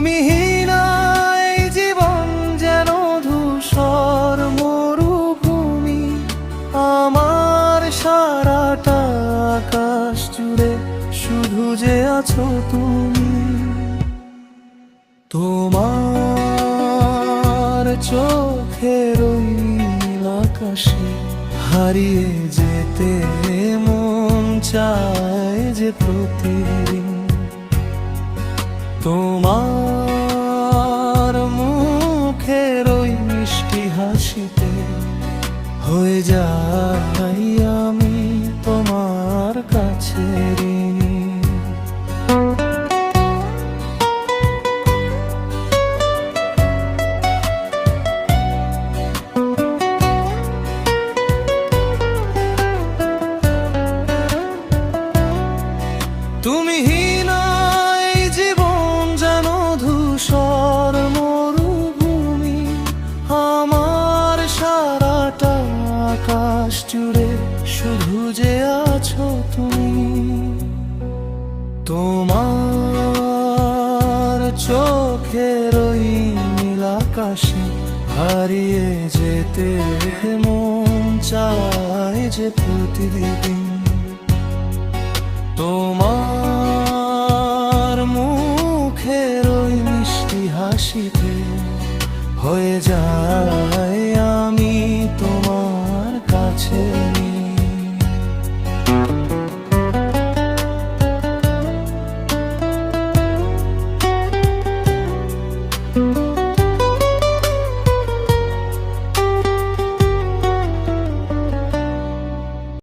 তুমিহীনা এই জীবন যেন ধূসর মরুভূমি। আমার সারাটা আকাশ জুড়ে শুধু যে আছো তুমি। তোমার চোখের ওই নীল আকাশে হারিয়ে যেতে মন চায় যে প্রতিদিন। তোমার মুখের ওই মিষ্টি হাসিতে হয়ে যাই আমি তোমার কাছে ঋণী। তুমিহীনা এই জীবন যেন ধূসর মরুভূমি। আমার সারাটা আকাশ জুড়ে শুধু যে আছো তুমি। তোমার চোখের ওই নীল আকাশে হারিয়ে যেতে মন চায় যে প্রতিদিন। তোমার মুখের ওই মিষ্টি হাসিতে হয়ে যায়